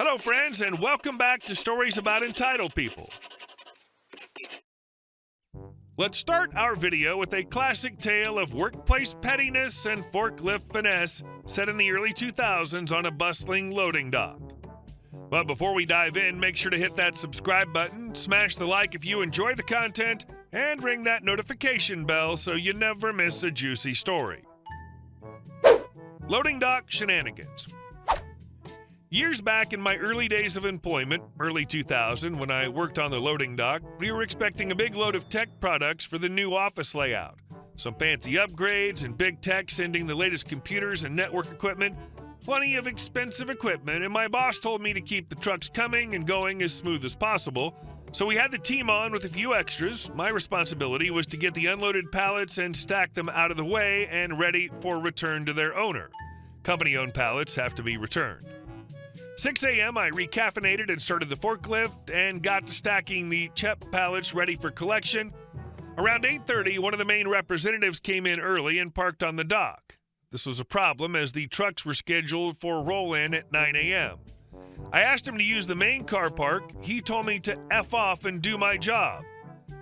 Hello, friends, and welcome back to Stories About Entitled People. Let's start our video with a classic tale of workplace pettiness and forklift finesse set in the early 2000s on a bustling loading dock. But before we dive in, make sure to hit that subscribe button, smash the like if you enjoy the content, and ring that notification bell so you never miss a juicy story. Loading dock shenanigans. Years back in my early days of employment, early 2000, when I worked on the loading dock, we were expecting a big load of tech products for the new office layout. Some fancy upgrades and big tech sending the latest computers and network equipment, plenty of expensive equipment, and my boss told me to keep the trucks coming and going as smooth as possible. So we had the team on with a few extras. My responsibility was to get the unloaded pallets and stack them out of the way and ready for return to their owner. Company-owned pallets have to be returned. 6 a.m., I recaffeinated and started the forklift and got to stacking the CHEP pallets ready for collection. Around 8:30, one of the main representatives came in early and parked on the dock. This was a problem as the trucks were scheduled for roll-in at 9 a.m. I asked him to use the main car park. He told me to F off and do my job.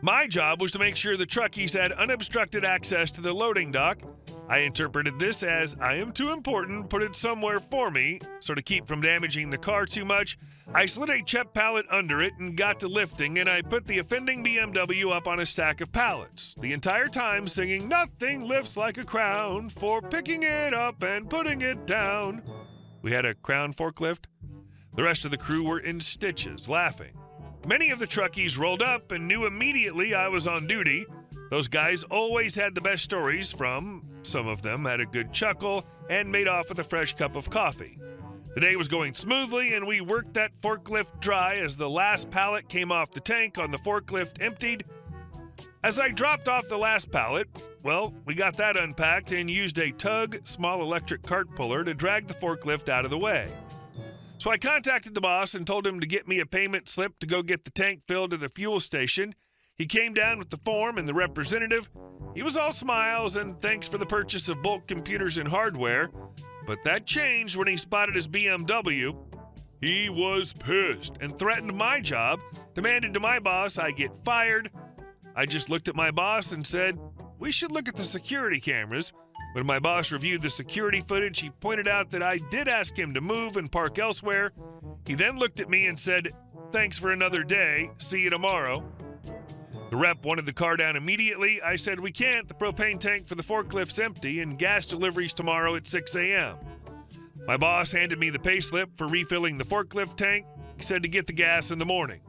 My job was to make sure the truckies had unobstructed access to the loading dock. I interpreted this as, I am too important, put it somewhere for me. So to keep from damaging the car too much, I slid a CHEP pallet under it and got to lifting, and I put the offending BMW up on a stack of pallets, the entire time singing, "Nothing lifts like a crown for picking it up and putting it down." We had a crown forklift. The rest of the crew were in stitches, laughing. Many of the truckies rolled up and knew immediately I was on duty. Those guys always had the best stories from. Some of them had a good chuckle and made off with a fresh cup of coffee. The day was going smoothly, and we worked that forklift dry as the last pallet came off the tank on the forklift emptied. As I dropped off the last pallet, we got that unpacked and used a Tug small electric cart puller to drag the forklift out of the way. So I contacted the boss and told him to get me a payment slip to go get the tank filled at a fuel station. He came down with the form and the representative. He was all smiles and thanks for the purchase of bulk computers and hardware. But that changed when he spotted his BMW. He was pissed and threatened my job, demanded to my boss I get fired. I just looked at my boss and said, "We should look at the security cameras." When my boss reviewed the security footage, he pointed out that I did ask him to move and park elsewhere. He then looked at me and said, "Thanks for another day. See you tomorrow." The rep wanted the car down immediately. I said, "We can't. The propane tank for the forklift's empty and gas deliveries tomorrow at 6 a.m. My boss handed me the pay slip for refilling the forklift tank. He said to get the gas in the morning.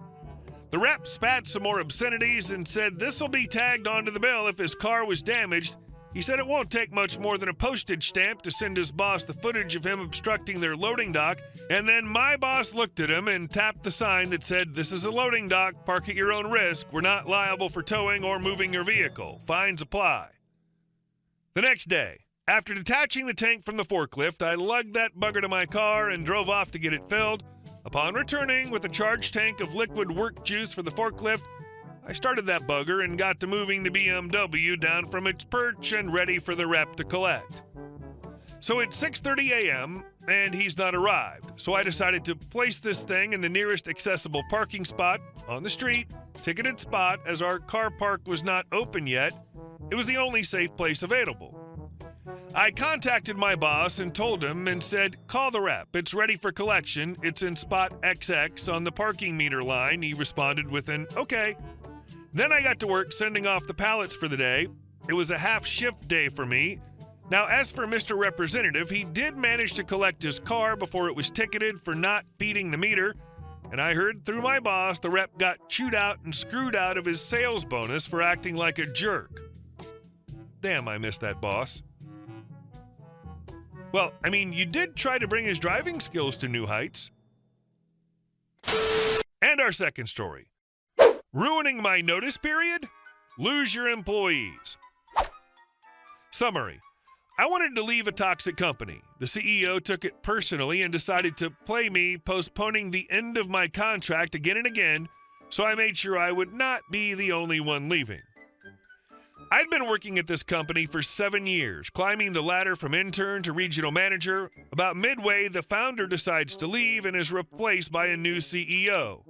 The rep spat some more obscenities and said this'll be tagged onto the bill if his car was damaged. He said it won't take much more than a postage stamp to send his boss the footage of him obstructing their loading dock, and then my boss looked at him and tapped the sign that said, "This is a loading dock, park at your own risk. We're not liable for towing or moving your vehicle. Fines apply." The next day, after detaching the tank from the forklift, I lugged that bugger to my car and drove off to get it filled. Upon returning with a charged tank of liquid work juice for the forklift, I started that bugger and got to moving the BMW down from its perch and ready for the rep to collect. So it's 6:30 a.m. and he's not arrived. So I decided to place this thing in the nearest accessible parking spot on the street, ticketed spot, as our car park was not open yet. It was the only safe place available. I contacted my boss and told him and said, "Call the rep. It's ready for collection. It's in spot XX on the parking meter line." He responded with an "okay." Then I got to work sending off the pallets for the day. It was a half-shift day for me. Now, as for Mr. Representative, he did manage to collect his car before it was ticketed for not feeding the meter, and I heard through my boss the rep got chewed out and screwed out of his sales bonus for acting like a jerk. Damn, I miss that boss. Well, I mean, you did try to bring his driving skills to new heights. And our second story. Ruining my notice period? Lose your employees. Summary. I wanted to leave a toxic company. The CEO took it personally and decided to play me, postponing the end of my contract again and again, so I made sure I would not be the only one leaving. I'd been working at this company for 7 years, climbing the ladder from intern to regional manager. About midway, the founder decides to leave and is replaced by a new CEO.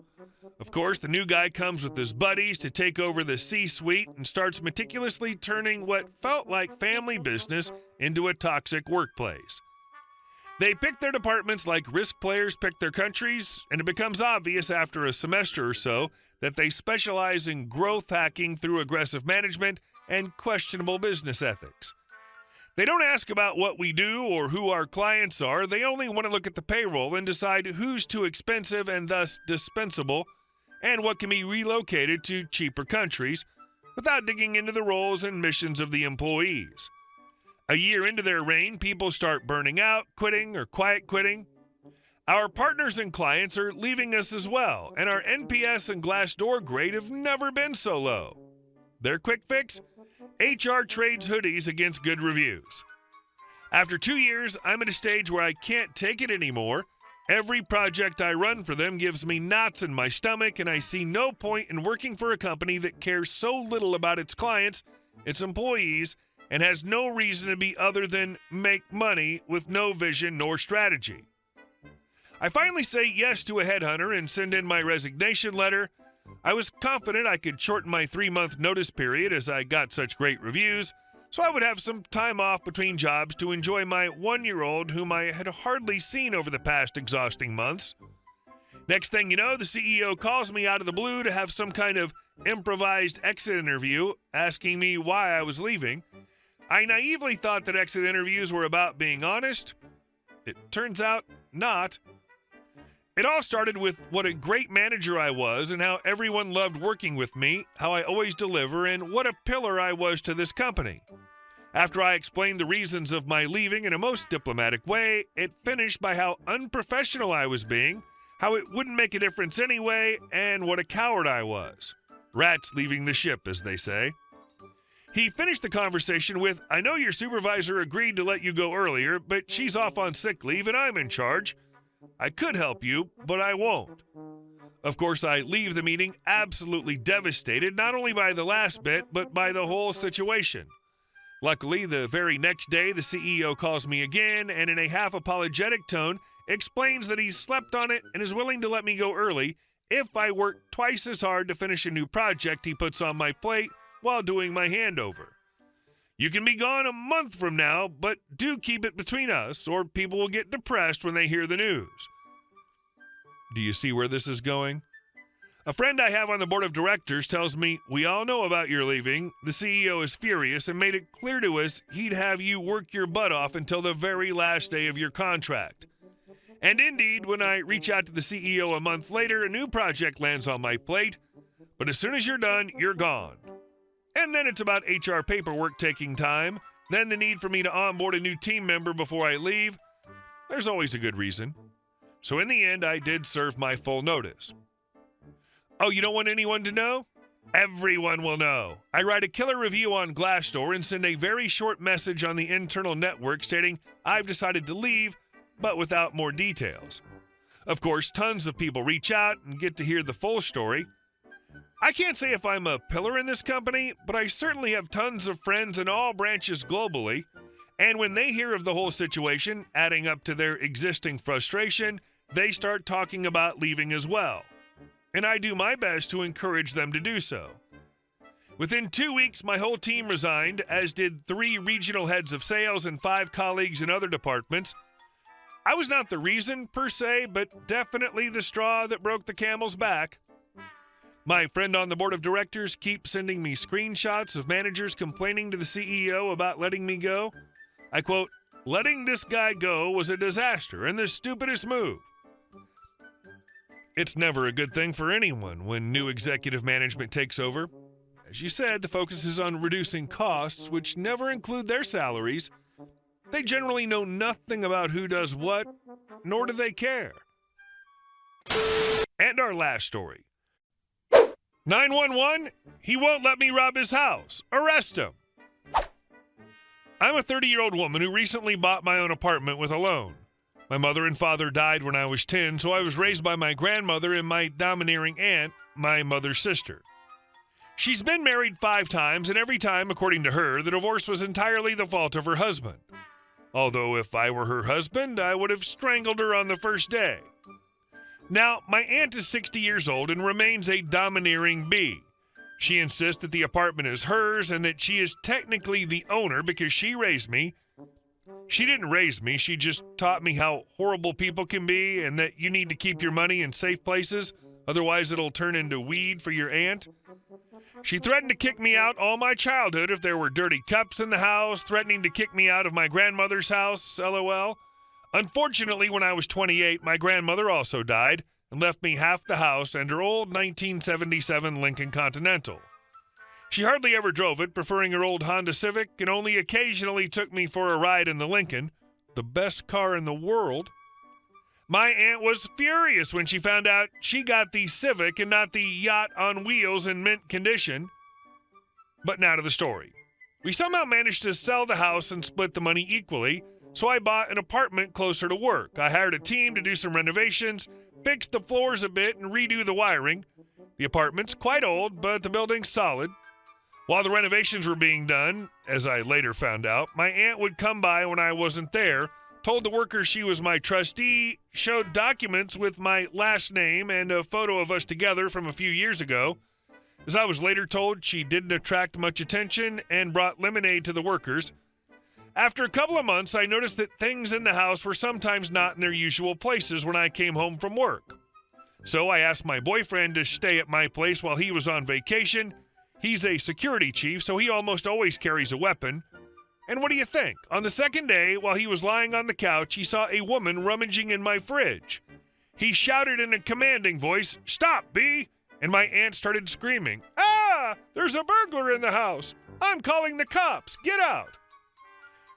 Of course, the new guy comes with his buddies to take over the C-suite and starts meticulously turning what felt like family business into a toxic workplace. They pick their departments like risk players pick their countries, and it becomes obvious after a semester or so that they specialize in growth hacking through aggressive management and questionable business ethics. They don't ask about what we do or who our clients are. They only want to look at the payroll and decide who's too expensive and thus dispensable and what can be relocated to cheaper countries without digging into the roles and missions of the employees. A year into their reign, people start burning out, quitting, or quiet quitting. Our partners and clients are leaving us as well, and our NPS and Glassdoor grade have never been so low. Their quick fix? HR trades hoodies against good reviews. After 2 years, I'm at a stage where I can't take it anymore. Every project I run for them gives me knots in my stomach, and I see no point in working for a company that cares so little about its clients, its employees, and has no reason to be other than make money with no vision nor strategy. I finally say yes to a headhunter and send in my resignation letter. I was confident I could shorten my 3-month notice period as I got such great reviews, so I would have some time off between jobs to enjoy my 1-year-old whom I had hardly seen over the past exhausting months. Next thing you know, the CEO calls me out of the blue to have some kind of improvised exit interview, asking me why I was leaving. I naively thought that exit interviews were about being honest. It turns out not. It all started with what a great manager I was and how everyone loved working with me, how I always deliver, and what a pillar I was to this company. After I explained the reasons of my leaving in a most diplomatic way, it finished by how unprofessional I was being, how it wouldn't make a difference anyway, and what a coward I was. Rats leaving the ship, as they say. He finished the conversation with, "I know your supervisor agreed to let you go earlier, but she's off on sick leave and I'm in charge. I could help you, but I won't." Of course, I leave the meeting absolutely devastated, not only by the last bit, but by the whole situation. Luckily, the very next day, the CEO calls me again and in a half-apologetic tone explains that he's slept on it and is willing to let me go early if I work twice as hard to finish a new project he puts on my plate while doing my handover. You can be gone a month from now, but do keep it between us, or people will get depressed when they hear the news. Do you see where this is going? A friend I have on the board of directors tells me, "We all know about your leaving. The CEO is furious and made it clear to us he'd have you work your butt off until the very last day of your contract." And indeed, when I reach out to the CEO a month later, a new project lands on my plate. But as soon as you're done, you're gone. And then it's about HR paperwork taking time, then the need for me to onboard a new team member before I leave. There's always a good reason. So in the end, I did serve my full notice. Oh, you don't want anyone to know? Everyone will know. I write a killer review on Glassdoor and send a very short message on the internal network stating I've decided to leave, but without more details. Of course, tons of people reach out and get to hear the full story. I can't say if I'm a pillar in this company, but I certainly have tons of friends in all branches globally, and when they hear of the whole situation, adding up to their existing frustration, they start talking about leaving as well. And I do my best to encourage them to do so. Within 2 weeks, my whole team resigned, as did 3 regional heads of sales and 5 colleagues in other departments. I was not the reason, per se, but definitely the straw that broke the camel's back. My friend on the board of directors keeps sending me screenshots of managers complaining to the CEO about letting me go. I quote, "Letting this guy go was a disaster and the stupidest move." It's never a good thing for anyone when new executive management takes over. As you said, the focus is on reducing costs, which never include their salaries. They generally know nothing about who does what, nor do they care. And our last story. 911, he won't let me rob his house. Arrest him. I'm a 30-year-old woman who recently bought my own apartment with a loan. My mother and father died when I was 10, so I was raised by my grandmother and my domineering aunt, my mother's sister. She's been married 5 times, and every time, according to her, the divorce was entirely the fault of her husband. Although if I were her husband, I would have strangled her on the first day. Now, my aunt is 60 years old and remains a domineering bee. She insists that the apartment is hers and that she is technically the owner because she raised me. She didn't raise me, she just taught me how horrible people can be and that you need to keep your money in safe places, otherwise it'll turn into weed for your aunt. She threatened to kick me out all my childhood if there were dirty cups in the house, threatening to kick me out of my grandmother's house, LOL. Unfortunately, when I was 28, my grandmother also died and left me half the house and her old 1977 Lincoln Continental. She hardly ever drove it, preferring her old Honda Civic, and only occasionally took me for a ride in the Lincoln, the best car in the world. My aunt was furious when she found out she got the Civic and not the yacht on wheels in mint condition. But now to the story. We somehow managed to sell the house and split the money equally, so I bought an apartment closer to work. I hired a team to do some renovations, fix the floors a bit, and redo the wiring. The apartment's quite old, but the building's solid. While the renovations were being done, as I later found out, my aunt would come by when I wasn't there, told the workers she was my trustee, showed documents with my last name and a photo of us together from a few years ago. As I was later told, she didn't attract much attention and brought lemonade to the workers. After a couple of months, I noticed that things in the house were sometimes not in their usual places when I came home from work. So I asked my boyfriend to stay at my place while he was on vacation. He's a security chief, so he almost always carries a weapon. And what do you think? On the second day, while he was lying on the couch, he saw a woman rummaging in my fridge. He shouted in a commanding voice, "Stop, B!" And my aunt started screaming, "Ah! There's a burglar in the house! I'm calling the cops! Get out!"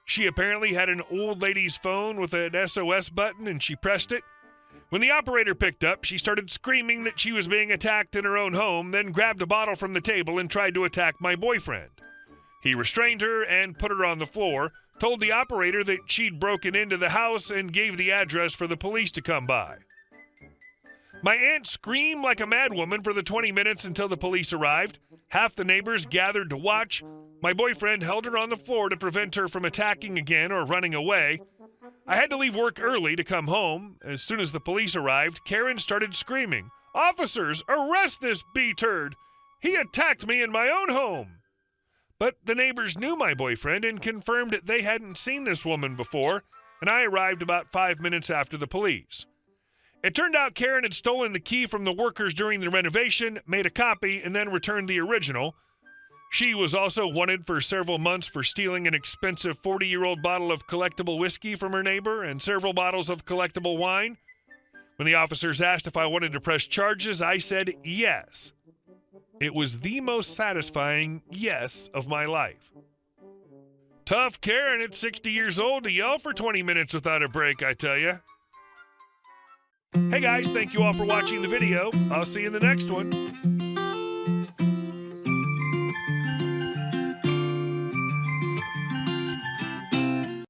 She apparently had an old lady's phone with an SOS button, and she pressed it. When the operator picked up, she started screaming that she was being attacked in her own home, then grabbed a bottle from the table and tried to attack my boyfriend. He restrained her and put her on the floor, told the operator that she'd broken into the house, and gave the address for the police to come by. My aunt screamed like a madwoman for the 20 minutes until the police arrived. Half the neighbors gathered to watch. My boyfriend held her on the floor to prevent her from attacking again or running away. I had to leave work early to come home. As soon as the police arrived, Karen started screaming, "Officers, arrest this B-turd! He attacked me in my own home!" But the neighbors knew my boyfriend and confirmed that they hadn't seen this woman before, and I arrived about 5 minutes after the police. It turned out Karen had stolen the key from the workers during the renovation, made a copy, and then returned the original. She was also wanted for several months for stealing an expensive 40-year-old bottle of collectible whiskey from her neighbor and several bottles of collectible wine. When the officers asked if I wanted to press charges, I said yes. It was the most satisfying yes of my life. Tough Karen at 60 years old to yell for 20 minutes without a break, I tell you. Hey guys, thank you all for watching the video. I'll see you in the next one.